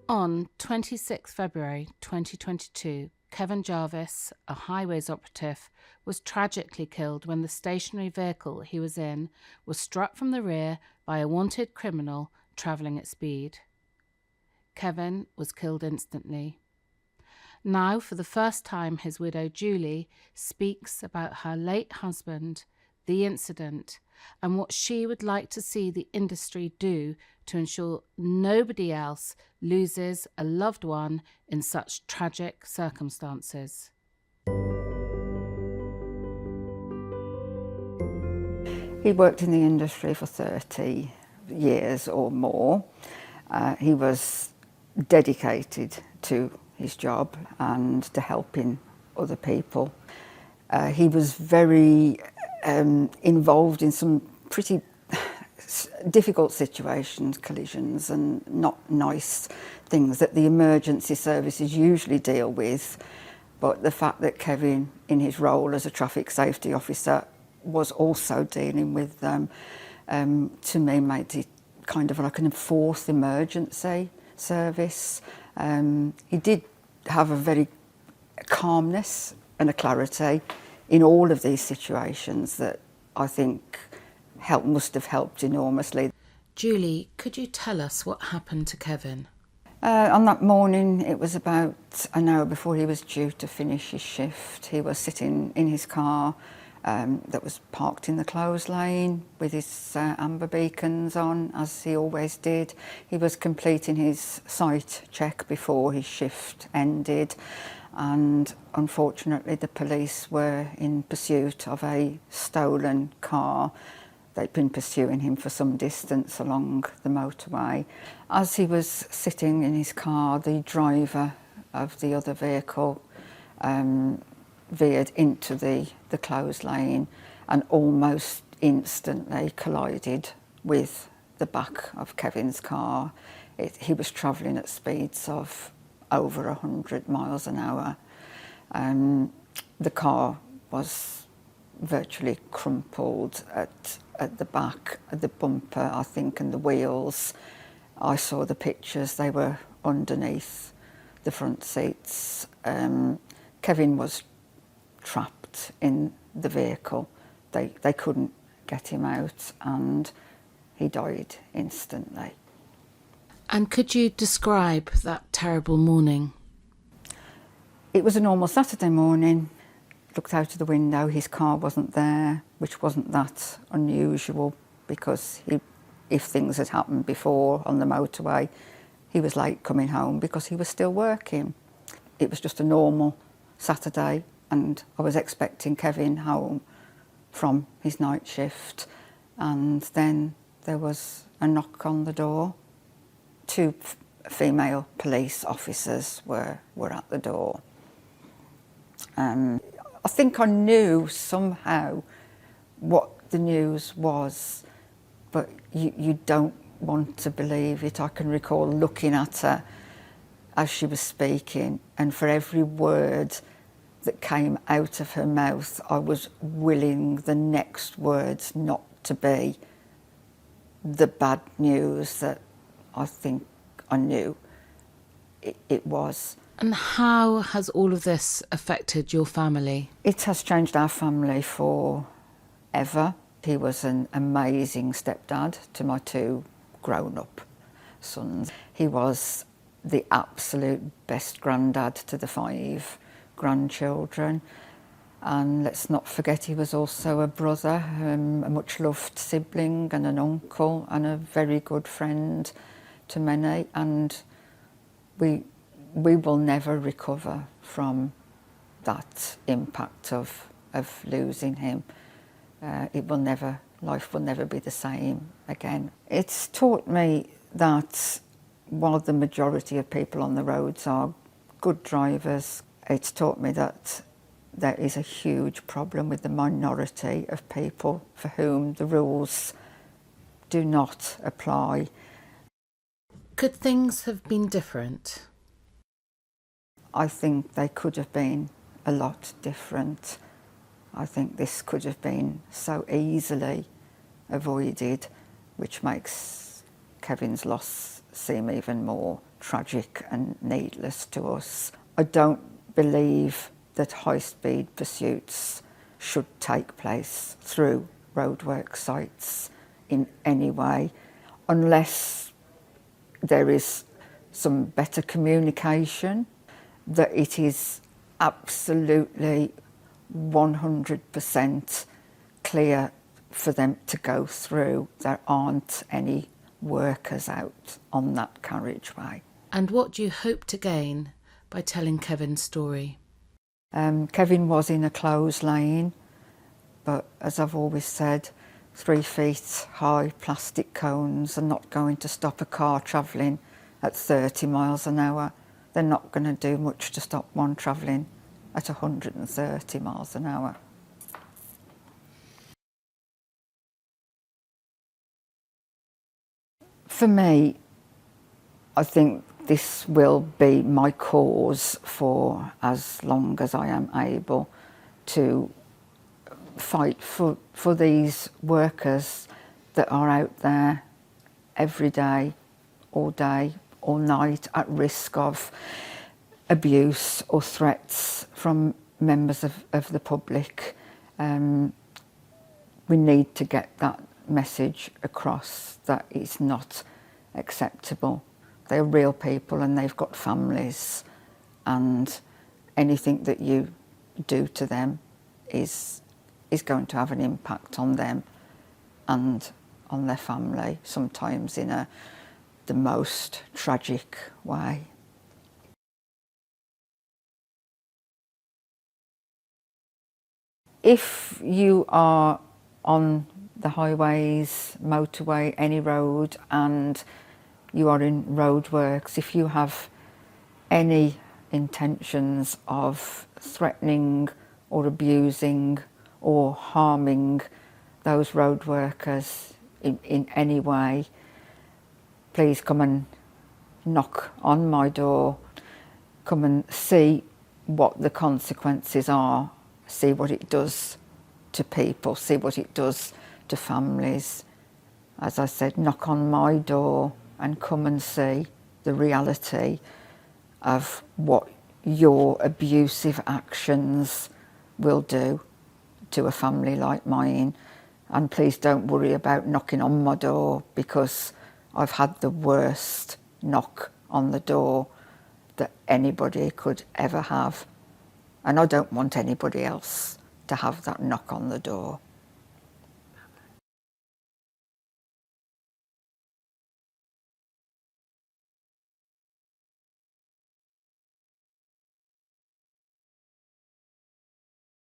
On 26 February 2022, Kevin Jarvis, a highways operative, was tragically killed when the stationary vehicle he was in was struck from the rear by a wanted criminal travelling at speed. Kevin was killed instantly. Now, for the first time, his widow Julie speaks about her late husband, the incident, and what she would like to see the industry do to ensure nobody else loses a loved one in such tragic circumstances. He worked in the industry for 30 years or more. He was dedicated to his job and to helping other people. He was very involved in some pretty difficult situations, collisions and not nice things that the emergency services usually deal with. But the fact that Kevin, in his role as a traffic safety officer, was also dealing with them, to me made it kind of like an enforced emergency service. He did have a very calmness and a clarity in all of these situations that I think must have helped enormously. Julie, could you tell us what happened to Kevin? On that morning, it was about an hour before he was due to finish his shift. He was sitting in his car that was parked in the close lane with his amber beacons on, as he always did. He was completing his sight check before his shift ended, and unfortunately the police were in pursuit of a stolen car. They'd been pursuing him for some distance along the motorway. As he was sitting in his car, the driver of the other vehicle veered into the closed lane and almost instantly collided with the back of Kevin's car. He was travelling at speeds of over 100 miles an hour. The car was virtually crumpled at the back, at the bumper, I think, and the wheels. I saw the pictures, they were underneath the front seats. Kevin was trapped in the vehicle. They couldn't get him out and he died instantly. And could you describe that terrible morning? It was a normal Saturday morning. Looked out of the window, his car wasn't there, which wasn't that unusual because if things had happened before on the motorway, he was late coming home because he was still working. It was just a normal Saturday and I was expecting Kevin home from his night shift, and then there was a knock on the door. Two female police officers were at the door. I think I knew somehow what the news was, but you don't want to believe it. I can recall looking at her as she was speaking, and for every word that came out of her mouth, I was willing the next words not to be the bad news that I think I knew it was. And how has all of this affected your family? It has changed our family forever. He was an amazing stepdad to my two grown-up sons. He was the absolute best granddad to the 5 grandchildren. And let's not forget he was also a brother, a much-loved sibling and an uncle and a very good friend to many. And we will never recover from that impact of losing him. Life will never be the same again. It's taught me that while the majority of people on the roads are good drivers, it's taught me that there is a huge problem with the minority of people for whom the rules do not apply. Could things have been different? I think they could have been a lot different. I think this could have been so easily avoided, which makes Kevin's loss seem even more tragic and needless to us. I don't believe that high-speed pursuits should take place through roadwork sites in any way, unless there is some better communication, that it is absolutely 100% clear for them to go through. There aren't any workers out on that carriageway. And what do you hope to gain by telling Kevin's story? Kevin was in a closed lane, but as I've always said, 3 feet high plastic cones are not going to stop a car travelling at 30 miles an hour. They're not going to do much to stop one travelling at 130 miles an hour. For me, I think this will be my cause for as long as I am able to fight for these workers that are out there every day, all night, at risk of abuse or threats from members of the public. We need to get that message across that it's not acceptable. They're real people and they've got families, and anything that you do to them is going to have an impact on them and on their family, sometimes in the most tragic way. If you are on the highways, motorway, any road, and you are in roadworks, if you have any intentions of threatening or abusing or harming those road workers in any way, please come and knock on my door. Come and see what the consequences are, see what it does to people, see what it does to families. As I said, knock on my door and come and see the reality of what your abusive actions will do to a family like mine. And please don't worry about knocking on my door, because I've had the worst knock on the door that anybody could ever have. And I don't want anybody else to have that knock on the door.